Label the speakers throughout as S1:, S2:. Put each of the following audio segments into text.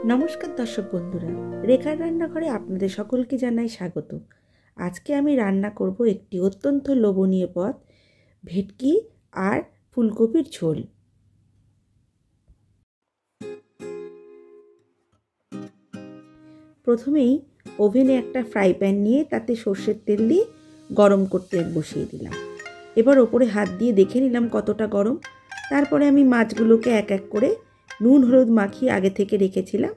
S1: নমস্কার দর্শক বন্ধুরা, রেখার রান্নাঘরে আপনাদের সকলকে জানাই স্বাগত। আজকে আমি রান্না করব একটি অত্যন্ত লোভনীয় পদ, ভেটকি আর ফুলকপির ঝোল। প্রথমেই ওভেনে একটা ফ্রাই প্যান নিয়ে তাতে সর্ষের তেল দিয়ে গরম করতে বসিয়ে দিলাম। এবার ওপরে হাত দিয়ে দেখে নিলাম কতটা গরম। তারপরে আমি মাছগুলোকে এক এক করে নুন হলুদ মাখিয়ে আগে থেকে রেখেছিলাম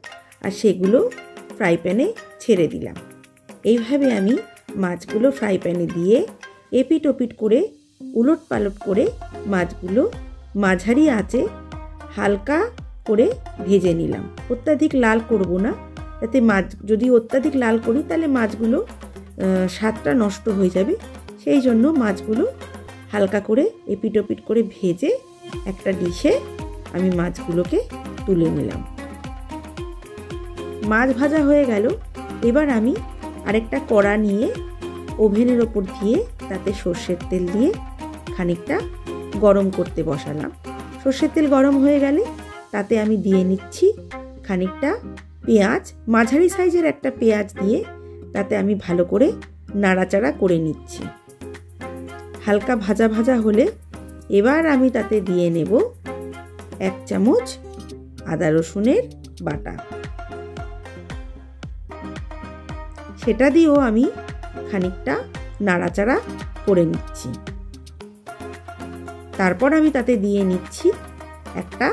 S1: আর সেগুলো ফ্রাই প্যানে ছেড়ে দিলাম। এইভাবে আমি মাছগুলো ফ্রাই প্যানে দিয়ে এপিট ওপিট করে উলট পালট করে মাছগুলো মাঝারি আঁচে হালকা করে ভেজে নিলাম। অত্যাধিক লাল করব না, যাতে মাছ যদি অত্যাধিক লাল করি তাহলে মাছগুলো স্বাদটা নষ্ট হয়ে যাবে। সেই জন্য মাছগুলো হালকা করে এপিট ওপিট করে ভেজে একটা ডিশে আমি মাছগুলোকে তুলে নিলাম। মাছ ভাজা হয়ে গেল। এবার আমি আরেকটা কড়া নিয়ে ওভেনের ওপর দিয়ে তাতে সর্ষের তেল দিয়ে খানিকটা গরম করতে বসালাম। সর্ষের তেল গরম হয়ে গেলে তাতে আমি দিয়ে নিচ্ছি খানিকটা পেঁয়াজ, মাঝারি সাইজের একটা পেঁয়াজ দিয়ে তাতে আমি ভালো করে নাড়াচাড়া করে নিচ্ছি। হালকা ভাজা ভাজা হলে এবার আমি তাতে দিয়ে নেব 1 চামচ আদা রসুনের বাটা। সেটা দিয়েও আমি খানিকটা নাড়াচাড়া করে নিচ্ছি। তারপর আমি তাতে দিয়ে নিচ্ছি একটা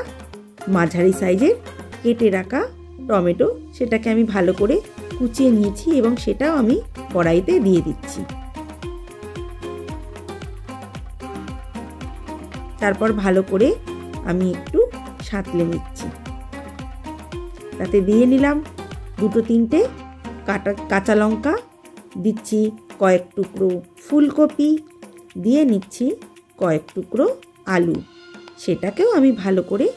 S1: মাঝারি সাইজের কেটে রাখা টমেটো। সেটাকে আমি ভালো করে কুচিয়ে নিয়েছি এবং সেটাও আমি কড়াইতে দিয়ে দিচ্ছি। তারপর ভালো করে আমি একটু সাঁতলে নিচ্ছি। তাতে দিয়ে নিলাম 2-3টে কাঁচা লঙ্কা, দিচ্ছি কয়েক টুকরো ফুলকপি, দিয়ে নিচ্ছি কয়েক টুকরো আলু। সেটাকেও আমি ভালো করে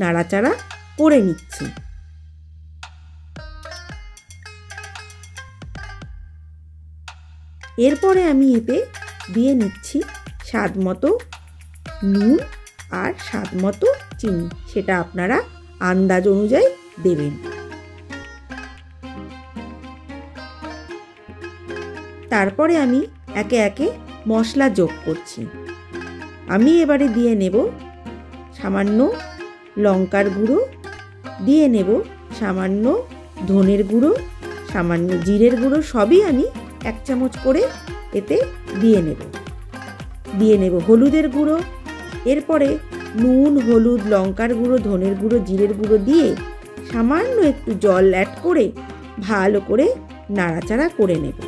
S1: নাড়াচাড়া করে নিচ্ছি। এরপরে আমি এতে দিয়ে নিচ্ছি স্বাদ মতো নুন আর স্বাদ মতো চিনি। সেটা আপনারা আন্দাজ অনুযায়ী দেবেন। তারপরে আমি একে একে মশলা যোগ করছি। আমি এবারে দিয়ে নেব সামান্য লঙ্কার গুঁড়ো, দিয়ে নেব সামান্য ধনের গুঁড়ো, সামান্য জিরের গুঁড়ো, সবই আমি 1 চামচ করে এতে দিয়ে নেব হলুদের গুঁড়ো। এরপরে নুন, হলুদ, লঙ্কার গুঁড়ো, ধনের গুঁড়ো, জিরের গুঁড়ো দিয়ে সামান্য একটু জল অ্যাড করে ভালো করে নাড়াচাড়া করে নেব।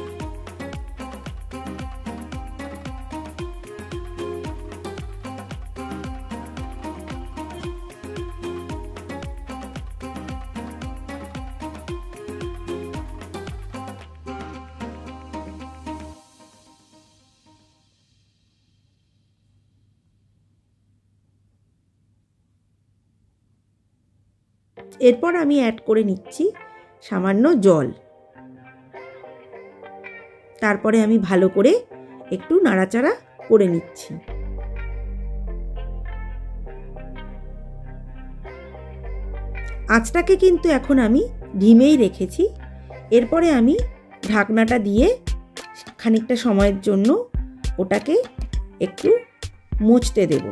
S1: এরপর আমি অ্যাড করে নিচ্ছি সামান্য জল। তারপরে আমি ভালো করে একটু নাড়াচাড়া করে নিচ্ছি। আঁচটাকে কিন্তু এখন আমি ধিমেই রেখেছি। এরপরে আমি ঢাকনাটা দিয়ে খানিকটা সময়ের জন্য ওটাকে একটু মুছতে দেব।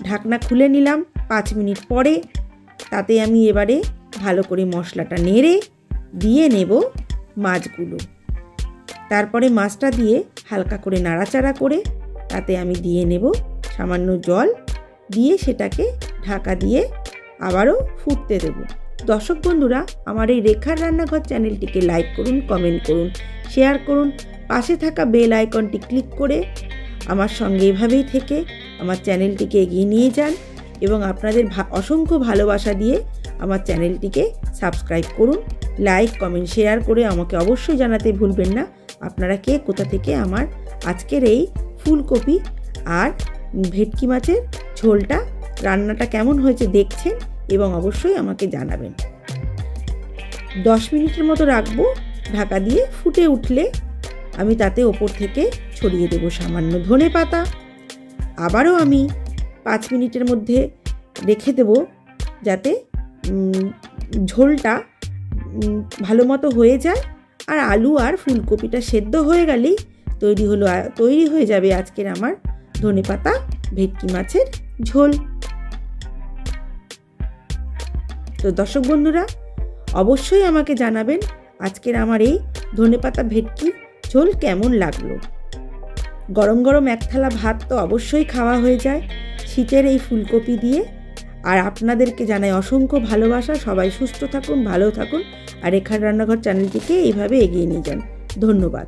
S1: ঢাকনা খুলে নিলাম 5 মিনিট পরে। তাতে আমি এবারে ভালো করে মশলাটা নেড়ে দিয়ে নেব মাছগুলো। তারপরে মাছটা দিয়ে হালকা করে নাড়াচাড়া করে তাতে আমি দিয়ে নেব সামান্য জল, দিয়ে সেটাকে ঢাকা দিয়ে আবারও ফুটতে দেব। দর্শক বন্ধুরা, আমার এই রেখার রান্নাঘর চ্যানেলটিকে লাইক করুন, কমেন্ট করুন, শেয়ার করুন। পাশে থাকা বেল আইকনটি ক্লিক করে আমার সঙ্গে এভাবেই থেকে আমার চ্যানেলটিকে এগিয়ে নিয়ে যান এবং আপনাদের অসংখ্য ভালোবাসা দিয়ে আমার চ্যানেলটিকে সাবস্ক্রাইব করুন। লাইক, কমেন্ট, শেয়ার করে আমাকে অবশ্যই জানাতে ভুলবেন না আপনারা কে কোথা থেকে আমার আজকের এই ফুলকপি আর ভেটকি মাছের ঝোলটা রান্নাটা কেমন হয়েছে দেখছেন এবং অবশ্যই আমাকে জানাবেন। 10 মিনিটের মতো রাখবো ঢাকা দিয়ে। ফুটে উঠলে আমি তাতে ওপর থেকে ছড়িয়ে দেব সামান্য ধনেপাতা। আবারও আমি 5 মিনিটের মধ্যে রেখে দেব যাতে ঝোলটা ভালো মতো হয়ে যায় আর আলু আর ফুলকপিটা সেদ্ধ হয়ে গেলেই তৈরি হয়ে যাবে আজকের আমার ধনেপাতা ভেটকি মাছের ঝোল। তো দর্শক বন্ধুরা, অবশ্যই আমাকে জানাবেন আজকের আমার এই ধনেপাতা ভেটকি ঝোল কেমন লাগলো। গরম গরম এক থালা ভাত তো অবশ্যই খাওয়া হয়ে যায় শীতের এই ফুলকপি দিয়ে। আর আপনাদেরকে জানাই অসংখ্য ভালোবাসা। সবাই সুস্থ থাকুন, ভালো থাকুন আর রেখার রান্নাঘর চ্যানেলটিকে এইভাবে এগিয়ে নিয়ে যান। ধন্যবাদ।